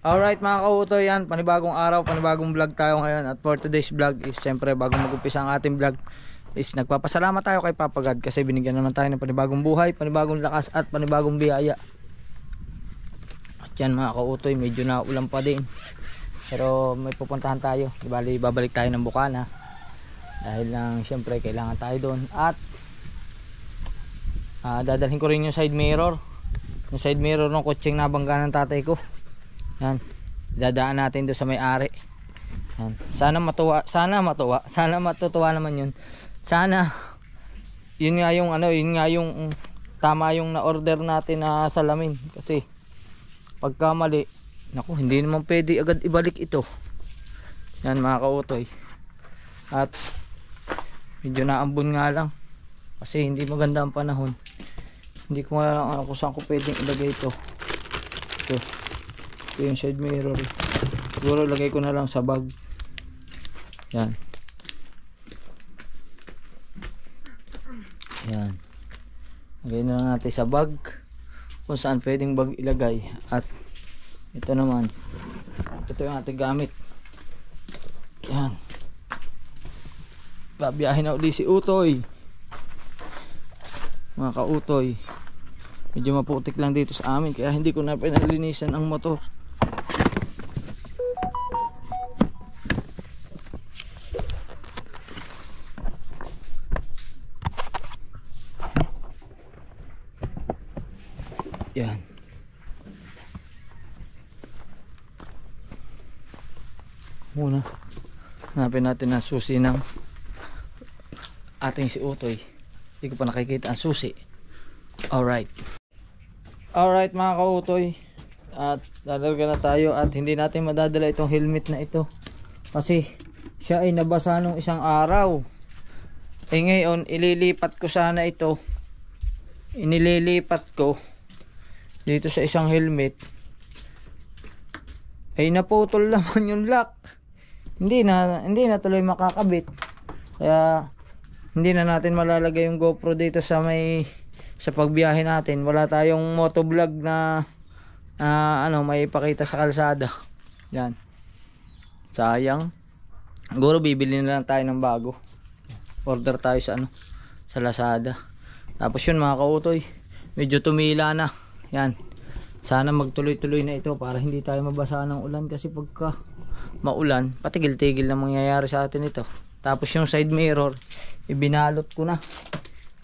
Alright mga kautoy, yan, panibagong araw, panibagong vlog tayo ngayon. At for today's vlog is siyempre bago mag-umpisa ang ating vlog is nagpapasalamat tayo kay Papa God kasi binigyan naman tayo ng panibagong buhay, panibagong lakas at panibagong biyaya. At yan mga kautoy, medyo naulan pa din, pero may pupuntahan tayo. Bali babalik tayo ng Bukana dahil lang siyempre kailangan tayo doon. At dadalhin ko rin yung side mirror ng kutseng nabangga ng tatay ko. Yan, dadaan natin doon sa may-ari. Yan. Sana matutuwa naman yun. Sana yun nga yung tama yung na-order natin na salamin, kasi pagka mali, naku, hindi naman pwede agad ibalik ito. Yan mga kautoy. At medyo naambon nga lang kasi hindi maganda ang panahon. Hindi ko nga lang kung saan ko pwedeng ilagay ito. Ito yung side mirror. Siguro lagay ko na lang sa bag. Yan. Yan. Lagay na lang natin sa bag kung saan pwedeng bag ilagay. At ito naman, ito yung ating gamit. Yan. Babiyahin na uli si Utoy. Mga kautoy, medyo maputik lang dito sa amin kaya hindi ko na pinalinisan ang motor. Yan. Muna hanapin natin ang susi ng ating si Utoy. Hindi ko pa nakikita ang susi. Alright mga kautoy, at dadarga na tayo at hindi natin madadala itong helmet na ito kasi siya ay nabasa nung isang araw. Ngayon ililipat ko sana ito. Inililipat ko dito sa isang helmet, ay naputol naman yung lock. Hindi na tuloy makakabit, kaya hindi na natin malalagay yung GoPro dito sa pagbiyahe natin. Wala tayong motovlog na may ipakita sa kalsada. Yan, sayang. Siguro bibili na lang tayo ng bago. Order tayo sa Lazada. Tapos yun mga kautoy, medyo tumila na. Yan, sana magtuloy-tuloy na ito para hindi tayo mabasa ng ulan, kasi pagka maulan, patigil-tigil na mangyayari sa atin ito. Tapos yung side mirror, ibinalot ko na.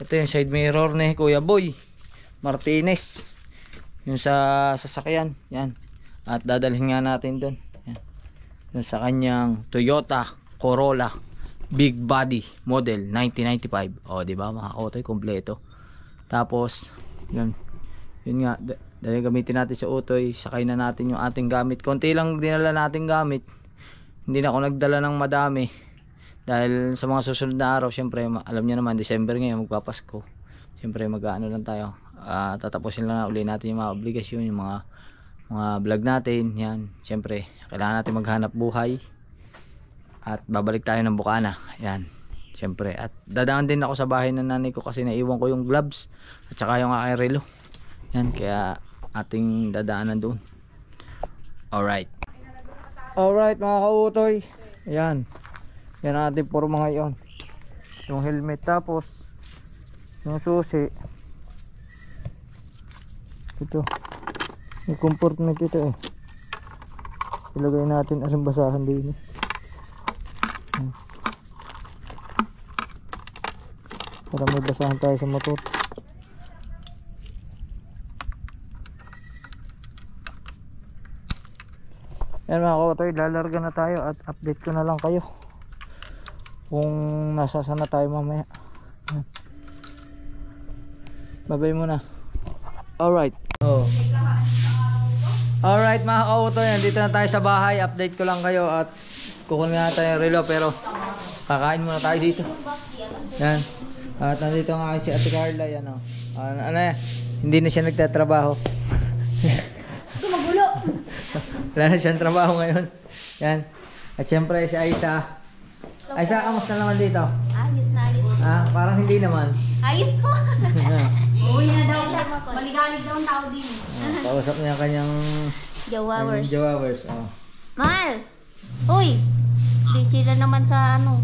Ito yung side mirror ni Kuya Boy Martinez, yung sa sasakyan. Yan, at dadalhin nga natin doon. Yan, yung sa kanyang Toyota Corolla big body model 1995. O diba mga kautoy, kompleto. Tapos yun nga, dahil gamitin natin sa Utoy, sakay na natin yung ating gamit. Konti lang dinala natin gamit, hindi na ako nagdala ng madami dahil sa mga susunod na araw, syempre alam niyo naman, December ngayon, magpapasko. Syempre mag-ano lang tayo, tatapusin lang na uli natin yung mga obligasyon, yung mga vlog natin. Yan, syempre kailangan natin maghanap buhay at babalik tayo ng Bukana. Yan, syempre, at dadaan din ako sa bahay ng nanay ko kasi naiwan ko yung gloves at saka yung aking relo. Yan, kaya ating dadaanan doon. Alright mga kautoy, yan ang ating porma ngayon. Yung helmet, tapos yung susi ito, may comportment ito ilagay natin asang basahan din. Para may basahan tayo sa motor. Yan mga kautoy, lalarga na tayo at update ko na lang kayo kung nasa sana tayo mamaya. Babay muna. Alright. Alright mga kautoy, nandito na tayo sa bahay. Update ko lang kayo at kukunin na tayo yung relo, pero kakain muna tayo dito. Yan. At nandito nga si Ate Carla. Yan o. Hindi na siya nagtatrabaho. Wala na siyang trabaho ngayon. Yan. At syempre si Aisa. Aisa, kamusta naman dito? Ayos na, ayos. Parang hindi naman. Ayos po. Uwi na daw siya. Maligalig daw ang tao din. Kausap niya kanyang Jawawers. Jawawers. Oh. Mahal! Uy! Busy na naman sa ano.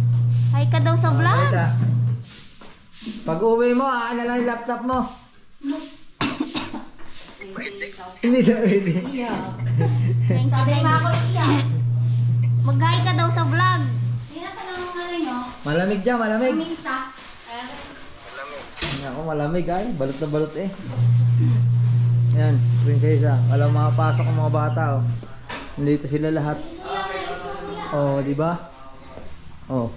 Hi ka daw sa vlog. Kita. Pag uwi mo, na lang yung laptop mo. Hindi daw pwede. Sabi mo ako iya. Mag-hi ka daw sa vlog. Malamig dyan, malamig. Minta. Ako malamig ay, balot na balot eh. Yan, prinsesa. Walang makapasok ang mga bata oh. Nandito sila lahat. Oh, di ba? Oh.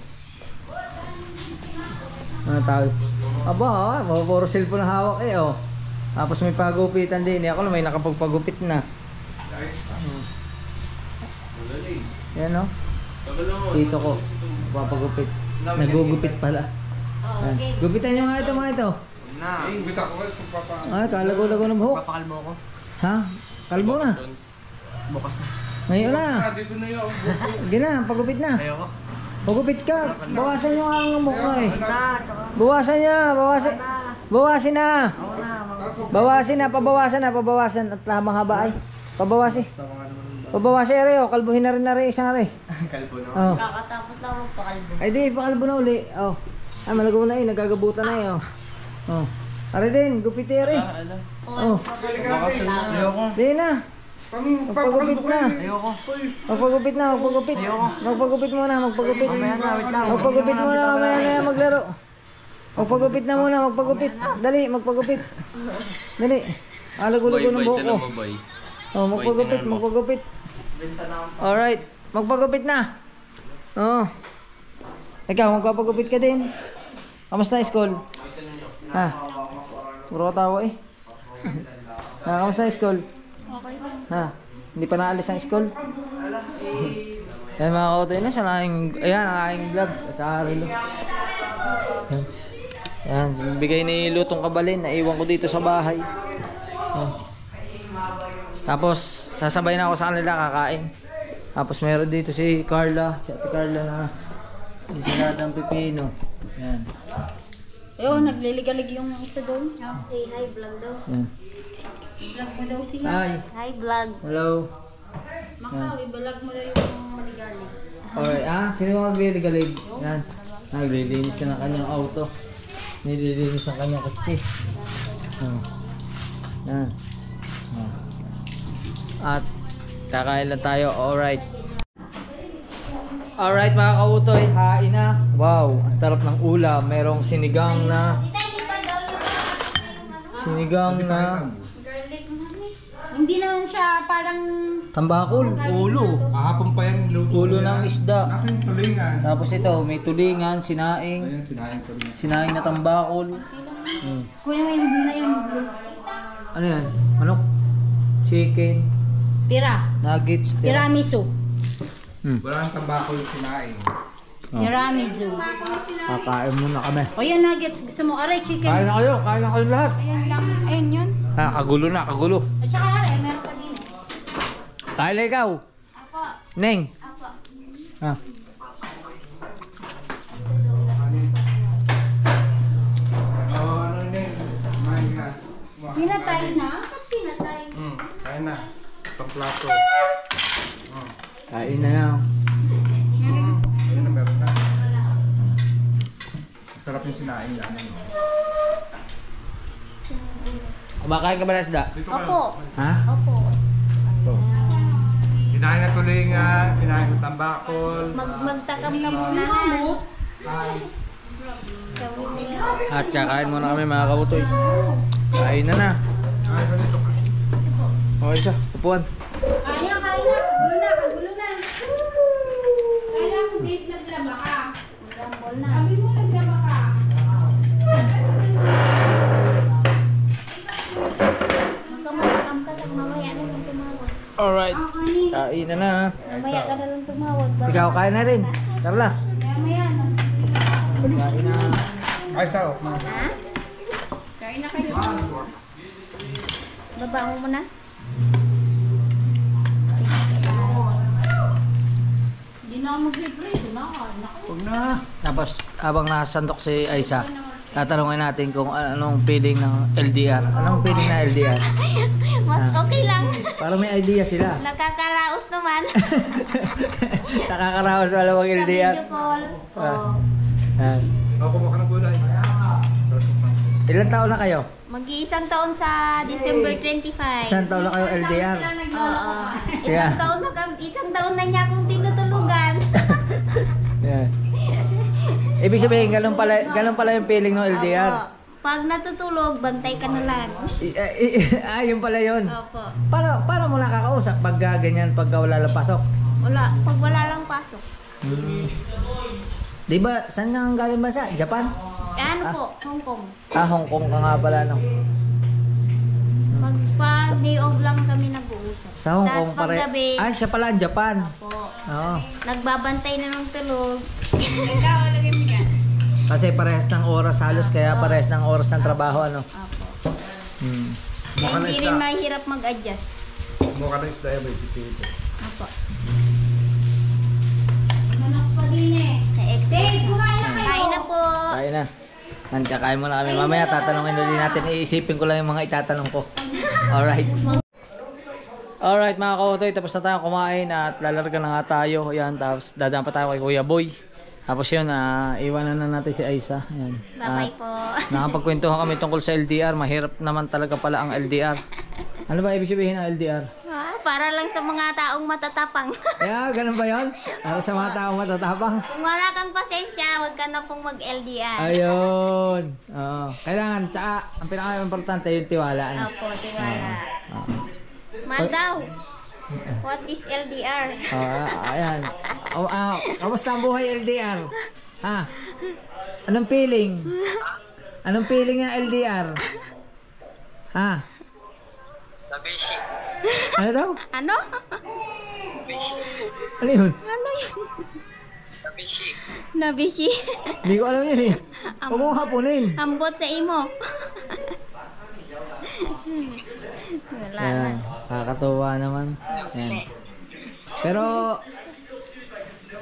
Ano tawag? Aba, puro cellphone na hawak eh oh. Tapos may pagupitan din. Ako may nakapagpagupit na. Yan oh. Dito ko. Papagupit. Nagugupit pala. Okay. Gupitan nyo nga ito mga ito. Ay, kalago-lago ng buhok. Papakalbo ako. Ha? Kalbo na. Bukas na. Ngayon na. Sige na, pagupit na. Ayoko. Pagupit ka. Bawasan nyo nga ang buhok na eh. Bawasan niya, bawasan. Bawasin na. Bawasin na, pabawasan na, pabawasan. At lamang haba ay. Pabawasin. Pabawasin rin oh, kalbuhin na rin isang rin. Kalbo na. Oh. Kakatapos lang magpakalbo. Ay di, pakalbo na uli. Oh. Ay, malago na eh, nagagabutan na eh oh. Oh. Ari din, gupit eh rin. Oh. Bukas na. Ayoko. Di na. Magpagupit na. Ayoko. Magpagupit na, magpagupit. Magpagupit muna, magpagupit. Magpagupit muna, mamaya na yan maglaro. Magpagupit na muna, magpagupit. Dali, magpagupit. Dali. Alago-lago ng buhok ko. Oh, magpagupit, magpagupit. Alright, magpagupit na. Oh. Ikaw, magpapagupit ka din. Kamusta na school? Ha? Puro tawa eh. Ha, kamusta na school? Okay lang. Ha? Hindi pa naalis ang school? Yan mga kautoy na, siya ayan, ang aking gloves at saka relo. Yan. Yan, bigay ni Lutong Kabalin, naiwan ko dito sa bahay. Yan. Tapos, sasabay na ako sa kanila kakain. Tapos meron dito si Carla, si Ate Carla na isinadang pipino. Yan. Ayun, nagliligalig yung isa doon. Hey, hi vlog daw. Yan. Vlog mo daw siya. Hi. Hi vlog. Hello. Makaw, i-vlog mo daw yung maligalig. Alright, sino yung magliligalig? Yan. Naglilinis na ng kanyang auto. Nililinis ang kanyang kotse. Yan. At kakain lang tayo. Alright. Alright mga kautoy, hain na. Wow, ang sarap ng ulam. Merong sinigang na Garlic mami. Hindi naman siya parang tambakol, ulo. Kahapon pa yan luto. Ulo ng isda. Nasa yung tulingan. Tapos ito, may tulingan, sinaing. Ayun, sinahin ko rin. Sinaing na tambakol. kunin mo yung blue na yung blue. Ano yan? Manok? Chicken? Tira. Nuggets? Tiramisu. Wala nang tabako yung sinahin. Tiramisu. Kakain muna kami. O yan nuggets. Gusto mo? Aray, chicken. Kain na kayo lahat. Ayan lang. Ayan yun. Kagulo na, kagulo. At saka aray, meron pa din. Kain na ikaw. Apo. Neng. Apo. Ah. Oo, ano yun? Kumain ka. Pinatay na? Ba't pinatay? Kain na. Itong plato. Kain na yan. Ayun na, meron na. Sarap yung sinahin yan. Kumakain ka ba na isda? Dito ka. Opo. Ha? Opo. Sinahin na tulingan, sinahin na tambakol. Magtakam ka muna. At kakain muna kami mga kautoy. Kain na na. Ay, ganito ka. Okay siya, upuan. Kaya, kaya. Kagulo na, kagulo na. Kaya kung date naglaba ka. Rambol na. Sabi mo naglaba ka. Magkamatakam ka lang. Mamaya na lang tumawag. Alright. Kain na na. Mamaya ka na lang tumawag. Ikaw, kain na rin. Carla. Mamaya na. Kain na. Ay, sao. Ha? Kain na kayo. Baba mo muna. Hindi na ako mag-libre. Hindi na ako. Huwag na. Tapos, habang nasandok si Aiza, tatanungin natin kung anong feeling ng LDR. Anong feeling na LDR? mas okay lang. Para may idea sila. Nakakaraos naman. Nakakaraos wala wag Sa LDR. video call. Oh. Yan. Ako kumakain ng gulay. Ilan taon na kayo? Mag-iisang taon sa December 25. Isang taon na kayo LDR. Oo. Yeah. Isang taon na niya akong tinutulugan. Yan. Ibig sabihin, ganun pala yung feeling ng LDR. Opo. Pag natutulog, bantay ka na lang. Yun pala yun. Opo. Paano mo nakakausap pag ganyan, pag wala lang pasok? Pag wala lang pasok. Di ba, saan nga ang galing bansa? Japan? Ano po? Hong Kong. Hong Kong ka nga pala, no? Pag day off lang kami nag-uusap. Sa Hong Kong Tapos paggabi, siya pala ang Japan. po, Oo. nagbabantay na ng tulog. Kasi parehas ng oras halos, kaya parehas ng oras ng trabaho, ano? Opo. Mukha na Hindi isda. rin mahirap mag-adjust. Mukha na isda may pipito. Opo. Kain na po. Kain na. Kakain muna kami. Mamaya tatanungin ulit natin. Iisipin ko lang yung mga itatanong ko. Alright. Alright mga kautoy, tapos na tayo kumain at lalarga na nga tayo. Yan, tapos dadaan pa tayo kay Kuya Boy. Tapos yun, iwanan na natin si Aiza. Yan. Bye-bye po. Nakapagkwentuhan kami tungkol sa LDR. Mahirap naman talaga pala ang LDR. Ano ba ibig sabihin ng LDR? Para lang sa mga taong matatapang. Kaya, ganun ba yun? Para sa mga taong matatapang. Kung wala kang pasensya, huwag ka na pong mag-LDR. Ayun. Oo. Kailangan, tsaka, ang pinaka-importante yung tiwala. Ano? Opo, tiwala. Oo. Man daw. What is LDR? Ayan. Kamusta ang buhay LDR? Ha? Anong feeling? Anong feeling ng LDR? Ha? Sabishi. Ano daw? Ano? Ano yun? Ano yun? Sabishi. Nabishi. Hindi ko alam yun eh. Huwag mong hapunin. Ambot sa imo. Wala na. Ayan. Kakatuwa naman. Ayan. Pero,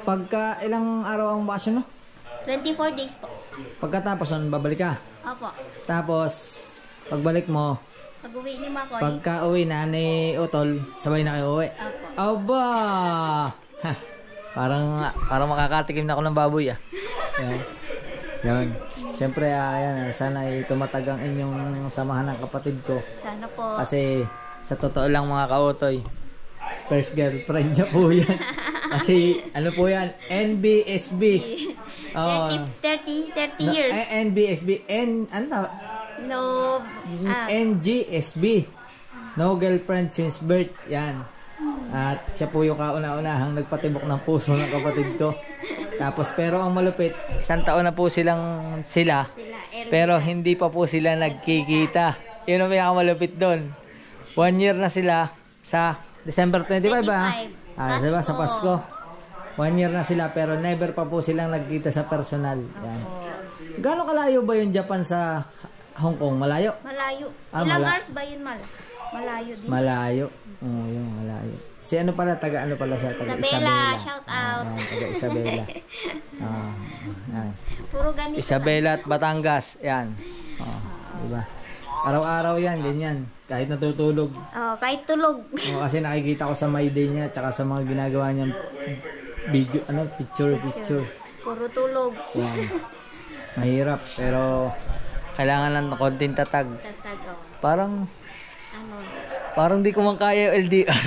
pagka ilang araw ang bakasyon mo? 24 days po. Pagkatapos nun, babalik ka. Opo. Tapos, pagbalik mo, Pag-uwi ni Makoy. pagka uwi na ni Utol, sabay na kayo uwi. Opo. Aba! Ha, parang makakatikim na ako ng baboy ah. Yan. Yan. Siyempre, ayan, sana ay tumatag ang inyong samahan ng kapatid ko. Sana po. Kasi sa totoo lang mga kautoy, first girlfriend niya po yan. Kasi ano po yan? NBSB. 30 years. NBSB. Ano tawag? No. NGSB. No girlfriend since birth. Yan. At siya po yung kauna-unahang nagpatibok ng puso ng kapatid ko. Tapos pero ang malupit, isang taon na po sila. Pero hindi pa po sila nagkikita. Yun ang pinakamalupit doon. 1 year na sila sa December 25 ba? Diba sa Pasko. 1 year na sila pero never pa po silang nagkita sa personal. Yan. Gaano kalayo ba yung Japan sa Hong Kong? Malayo? Malayo. Ah, Ilang hours ba yun, Malayo din. Malayo. Oo, yung malayo. Si ano pala, taga Isabela, Isabela. shout out. Taga Isabela. Yan. Puro ganito. Isabela at Batangas. Yan. Diba? Araw-araw yan, ganyan. Kahit natutulog. Kahit tulog. Kasi nakikita ko sa my day niya tsaka sa mga ginagawa niyang video, picture. Puro tulog. Yan. Mahirap, pero kailangan lang ng konting tatag. Tatago. Parang di ko man kaya yung LDR.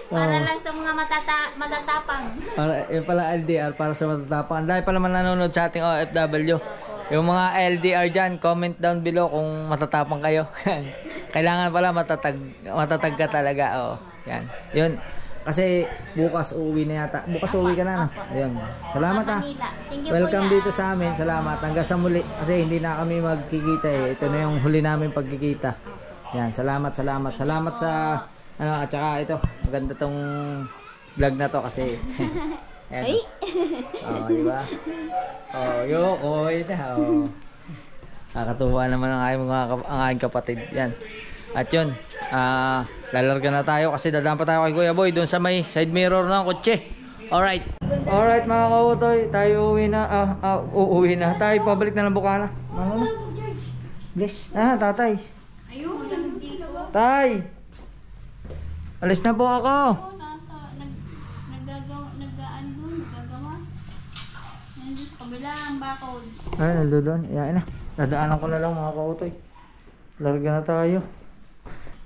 Para lang sa mga matatapang. Yung pala LDR, para sa matatapang. Dahil pala man nanonood sa ating OFW. Yung mga LDR dyan, comment down below kung matatapang kayo. Kailangan pala matatag ka talaga. Yan. Yun. Kasi bukas uuwi na yata. Bukas uuwi ka na. Ayun. Salamat ha. Welcome dito sa amin. Salamat. Hanggang sa muli. Kasi hindi na kami magkikita eh. Ito na yung huli namin pagkikita. Yan. Salamat sa at saka ito. Maganda tong vlog na to kasi ayan. Diba? Kakatuwa naman ang aking kapatid. Yan. At yun, lalarga na tayo kasi dadaan pa tayo kay Kuya Boy doon sa may side mirror ng kotse. Alright. Alright mga kautoy, tayo uuwi na. Tayo pabalik na ng Bukana. Ano na? Bless. Tatay. Ayun. Tay! Alis na po ako. Oo, naggaan doon, nagagawas. Nandun sa kabila ang bakod. Ay, nandoon. Iyain na. Dadaanan ko na lang mga kautoy. Larga na tayo.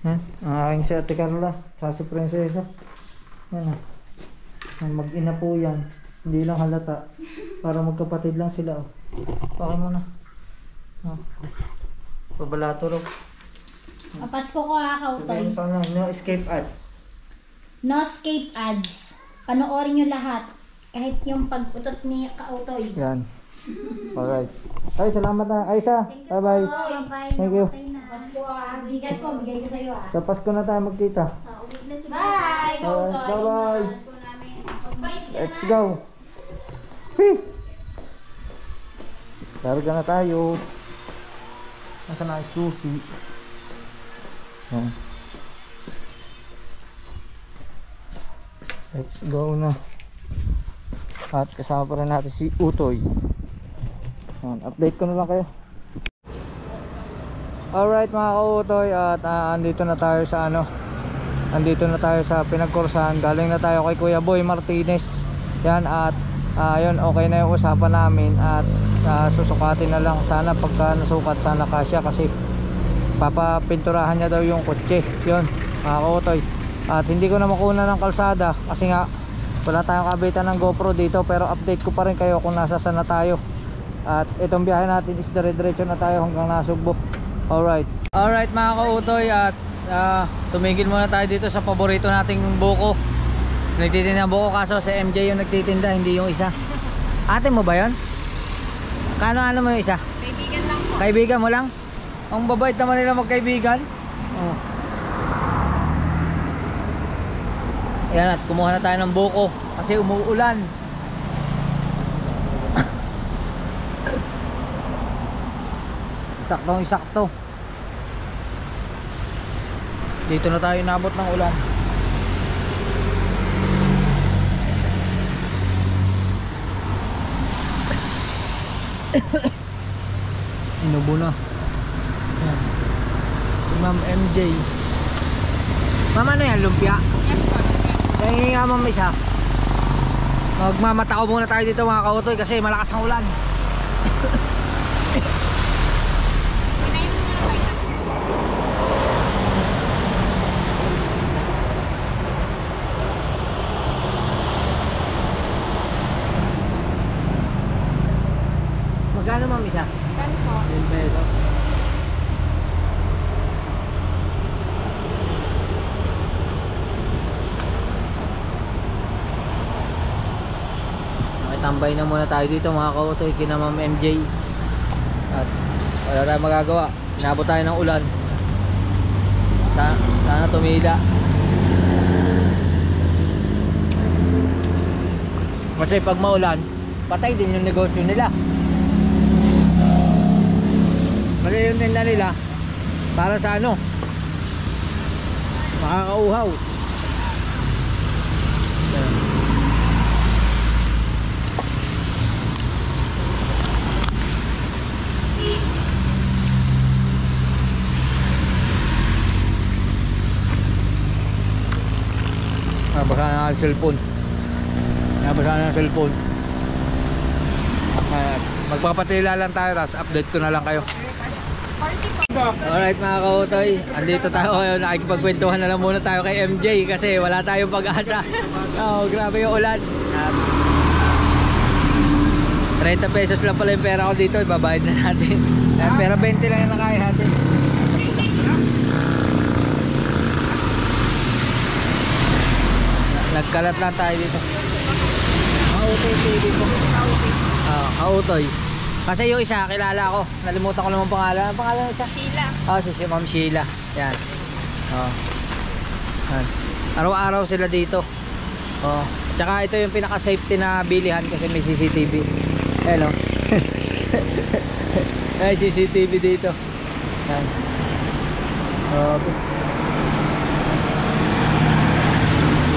Yan. Ang aking si Ate Carla. Tsaka si Prinsesa. Yan ah. Yan, mag-ina po yan. Hindi lang halata. Para magkapatid lang sila. Oh. Pakay mo na. Oh. Babalato ro. Papasko ko ha, Sabihin mo sa kanila, no escape ads. No escape ads. Panoorin nyo lahat. Kahit yung pag-utot ni Kautoy. Yan. Alright. Ay, salamat na. Aisha. Bye-bye. Thank you. Pasko ha. Bigat ko, bigay ko sa'yo ha. Sa Pasko na tayo magkita. Bye! Kautoy. Bye-bye. Pasko namin. Pagbait ka Let's na. go. Whee! Larga na tayo. Nasaan na yung susi? Oh. Let's go na. At kasama pa rin natin si Utoy. Update ko na lang kayo. Alright mga ka-Utoy, at andito na tayo sa andito na tayo sa pinagkursahan. Galing na tayo kay Kuya Boy Martinez. Yan, at yun, okay na yung usapan namin. At susukatin na lang. Sana pagka nasukat, sana kasya, kasi papapinturahan niya daw yung kotse. Yun mga ka-Utoy. At hindi ko na makuna ng kalsada kasi nga wala tayong kabitan ng GoPro dito, pero update ko pa rin kayo kung nasa sana tayo. At itong biyahe natin is dire-diretso na tayo hanggang Nasugbo. Alright mga ka-Utoy, at tumigil muna tayo dito sa paborito nating buko. Nagtitinda ng buko, kaso si MJ yung nagtitinda, hindi yung isa. Ate mo ba yun? Ano mo yung isa? Kaibigan lang po. Kaibigan mo lang? Ang babait naman nila magkaibigan. Oh. Ayan, at kumuha na tayo ng buko kasi umuulan. Saktong-sakto. Dito na tayo nabot ng ulan. Inubo na. Ayan. Si Ma'am MJ. Ma'am, ano yan? Lumpia? Kaya nga ma'am isa. Magmamatao muna tayo dito mga ka-Utoy kasi malakas ang ulan. Magkano ma'am isa? 10 pesos. Tambay na muna tayo dito mga ka-Utoy kina Ma'am MJ. At wala tayong magagawa. Inabot tayo ng ulan. Sana tumila. Kasi pag maulan, patay din yung negosyo nila. Kasi yung tinda nila para sa makakauhaw. Nabasa na ang cellphone. Magpapatila lang tayo, tapos update ko na lang kayo. Alright mga ka-Utoy, andito tayo ngayon. Nakikipagkwentuhan na lang muna tayo kay MJ kasi wala tayong pag-asa. Grabe yung ulan. 30 pesos lang pala yung pera ko dito, ibabayad na natin. Pero 20 lang yung nakaya natin. Nagkalat lang tayo dito. Kautoy TV po. Kautoy. Kasi yung isa, kilala ko. Nalimutan ko naman pangalan. Ang pangalan ng isa? Sheila. Si Ma'am Sheila. Yan. Yan. Araw-araw sila dito. Tsaka ito yung pinaka-safety na bilihan kasi may CCTV. Hello. May CCTV dito. Yan. Okay.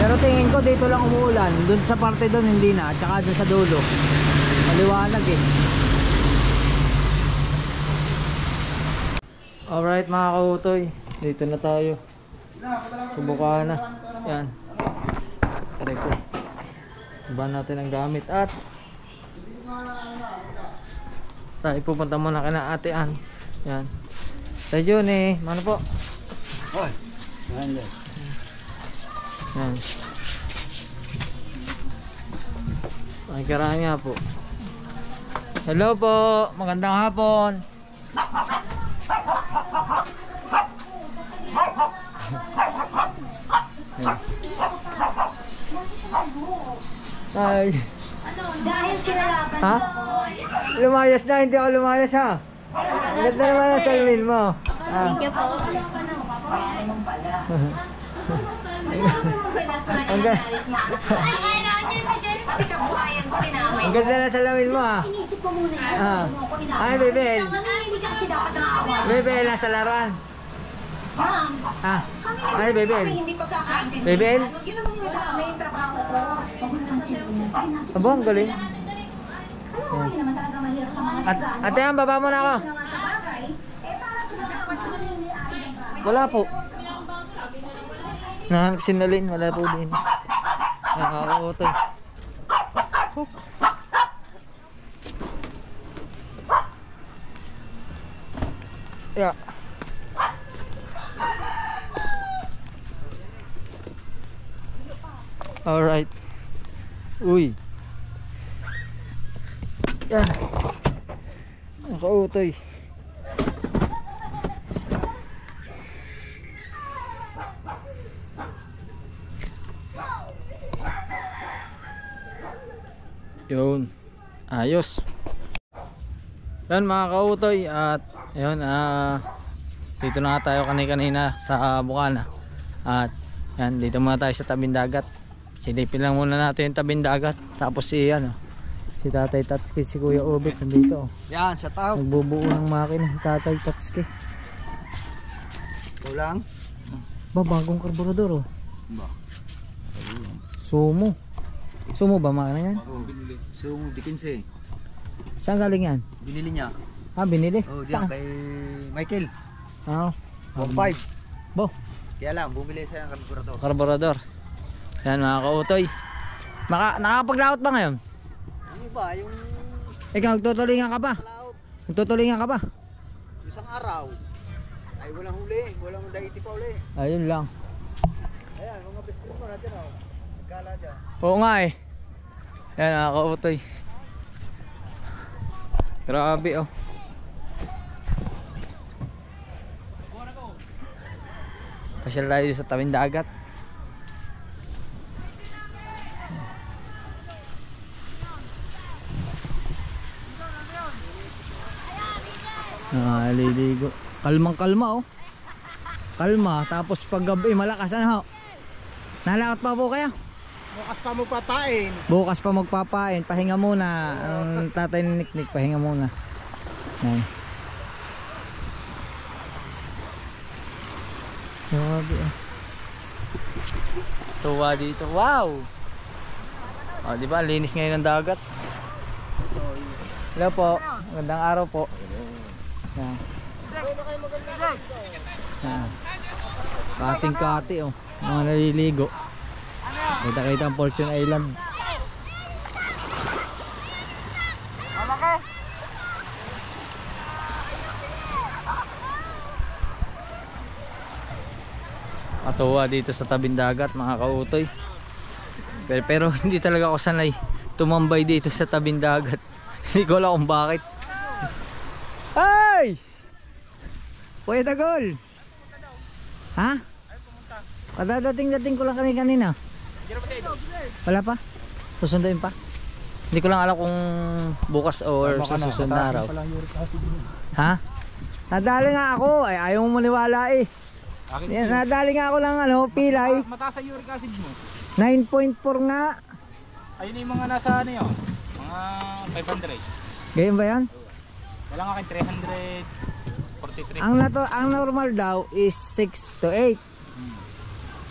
Pero tingin ko dito lang umuulan. Doon sa parte doon hindi na. Tsaka doon sa dulo. Maliwanag eh. Alright mga ka-Utoy. Dito na tayo. Subukan na. Yan. Try ko. Iba natin ang gamit at tayo pupunta muna kina Ate Ann. Yan. Tayo Johnny. Mano po? Hoy. Yan. Ay karami nga po. Hello po. Magandang hapon. Ay. Dahil kinalaban Ha? Lumayas na, hindi ako lumayas ha. Ang ganda naman ang salamin mo. Ah. Thank you po. Ang ganda na salamin mo ha. Inisip ko muna yun. Ah. Ako inaaway. Ay, Bebel. Hindi ka kasi dapat nakaaway. Bebel, nasa laruan. Ma'am, Ah. kami Ay, Bebel. hindi pagkakaintindi. Bebel. Ano, yun naman yung may trabaho ko. Aba, ang galing. Ano okay naman talaga mahirap sa mga At, ate, ang baba mo na ako. nga sa bagay. Eh, para sa mga kapatid. Wala po. Nahanap sinalin, wala po din. Nakakautol. Yeah. Alright. Uy. Yan. Nakautoy. Yun. Ayos. Yan mga kautoy. At yun, dito na nga tayo kanina sa Bukana. At yan, dito muna tayo sa tabing dagat. Silipin lang muna natin yung tabing dagat. Tapos si Tatay Tatsuki, si Kuya Obit nandito. Yan, sa tao. Nagbubuo ng makina si Tatay Tatsuki. Ikaw lang. Ba, bagong karburador oh. Ba? Sumo. Sumo ba makina yan? Oo, binili. So, di 15. Saan galing yan? Binili niya. Ah, binili? Oh, diyan Saan? kay Michael. Ah, 1.5. Bo, Kaya lang, bumili siya ng karburador. karburador. Yan mga kautoy. Nakakapaglaot ba ngayon? Ano ba? Yung Ikaw, nagtutulingan ka ba? laot, Nagtutulingan ka ba? isang araw, ay walang huli. Walang daiti pa uli. Ayun lang. Ayan, mga biskuit mo natin oh. Nagkala dyan. Oo nga eh. Yan mga kautoy. Grabe oh. Pasyal tayo sa tabing dagat. Naliligo. Kalmang kalma oh. Kalma. Tapos pag gabi malakas ano. Nalakot pa po kayo? Bukas pa magpapain. Bukas pa magpapain. Pahinga muna. Ang tatay ni Niknik, pahinga muna. Yan. Grabe ah. Tuwa dito. Wow! Oh, di ba? Linis ngayon ng dagat. Hello po. Magandang araw po. Yan. Yan. Kating-kati oh. Mga naliligo. Kita-kita ang Fortune Island. Matuwa dito sa tabing dagat mga kautoy. Pero hindi talaga ako sanay tumambay dito sa tabing dagat. Hindi ko alam kung bakit. Ay! Kuya Tagol! Ha? Padadating-dating ko lang kanina. Wala pa? Susunduin pa? Hindi ko lang alam kung bukas or sa susunod na araw. Ha? Nadali nga ako. Ay, ayaw mo maniwala eh. Nadali nga ako lang pilay. Mataas ang uric acid mo. 9.4 nga. Ayun yung mga nasa ano yun. Mga 500. Ganyan ba yan? Wala nga kay 343. Ang normal daw is 6 to 8.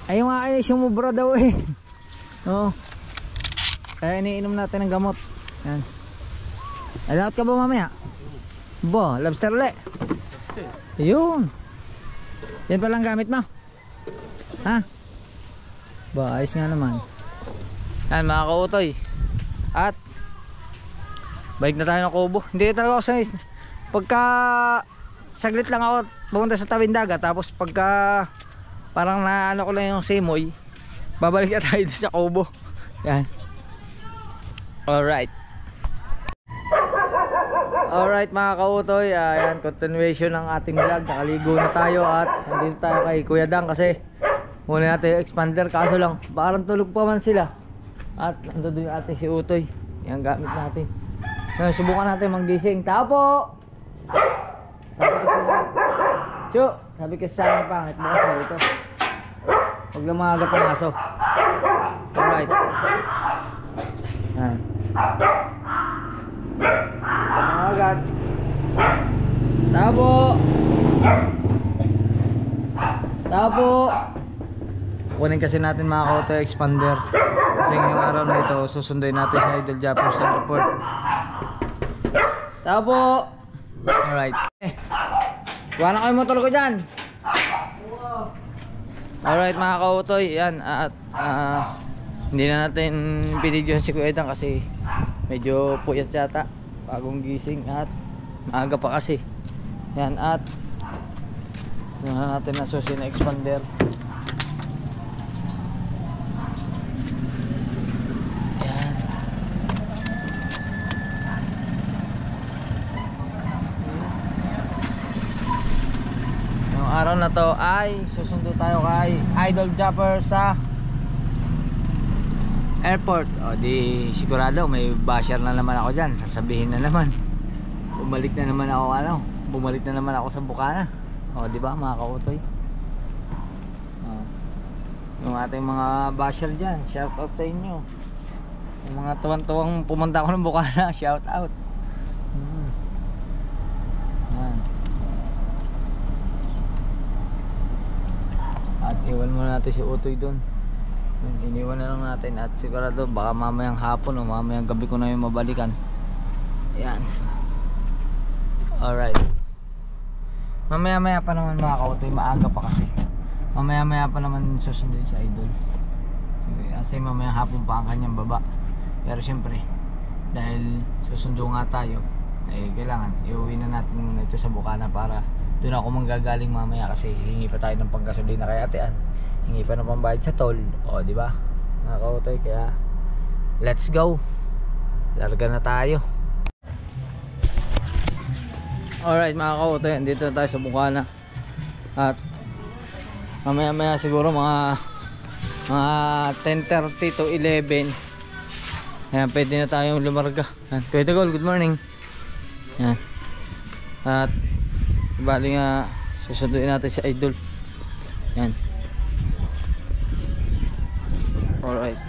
Ayun nga ay sumubra daw eh. Oo. Kaya iniinom natin ng gamot. Yan. Alaot ka ba mamaya? Bo, lobster ulit. Ayun. Yan palang gamit mo? Ha? Ba, ayos nga naman. Yan mga kautoy. At balik na tayo ng Kubo. Hindi talaga ako sanay. Pagka saglit lang ako pumunta sa tabing dagat, tapos pagka parang naano ko lang yung simoy, babalik na tayo sa Kubo. Yan. Alright. Alright mga kautoy, ayan, continuation ng ating vlog. Nakaligo na tayo at nandito tayo kay Kuya Dang kasi muna natin yung expander, kaso lang parang tulog pa man sila. At nandun yung ating si Utoy, yung gamit natin. Ngayon subukan natin manggising. Tapo! Chu! Sabi kasi sa akin pangit, bukas na dito. Huwag lang mga agat ang aso. Alright. Ayan. Agad. Tapo. Tapo. Kunin kasi natin mga kauto expander. Kasi ngayong araw na ito susunduin natin sa Idol Japper sa airport. Tapo. Alright. Kuha na kayo motor ko dyan. Alright mga kautoy. Yan. At hindi na natin pinidyohan si Kuya Dang kasi medyo puyat yata, bagong gising at maaga pa kasi. Yan, at muna natin na susi na expander. Yan. Yung araw na to ay susundo tayo kay Idol Japper sa airport. O di sigurado may basher na naman ako dyan. Sasabihin na naman bumalik na naman ako sa Bukana. O di ba mga kautoy? Yung ating mga basher dyan, shout out sa inyo. Yung mga tuwang-tuwang pumunta ako ng Bukana, shout out. Yan. At iwan muna natin si Utoy dun. Iniwan na lang natin at sigurado baka mamayang hapon o mamayang gabi ko na yung mabalikan. Ayan. Alright. Mamaya-maya pa naman mga kautoy, maaga pa kasi. Mamaya-maya pa naman susunduin sa Idol. Kasi mamayang hapon pa ang kanyang baba. Pero syempre, dahil susundo nga tayo, eh kailangan iuwi na natin muna ito sa Bukana para doon ako manggagaling mamaya kasi hingi pa tayo ng panggasolina kay Atean. Hingi pa ng pambayad sa toll. O di ba? Mga kautoy, kaya let's go. Larga na tayo. Alright mga kautoy, dito na tayo sa Bukana. At mamaya siguro mga 10:30 to 11. Ayan, pwede na tayong lumarga. Ayan, Kuya Tagol, good morning. Ayan. At bali nga susunduin natin si Idol. Ayan. Alright.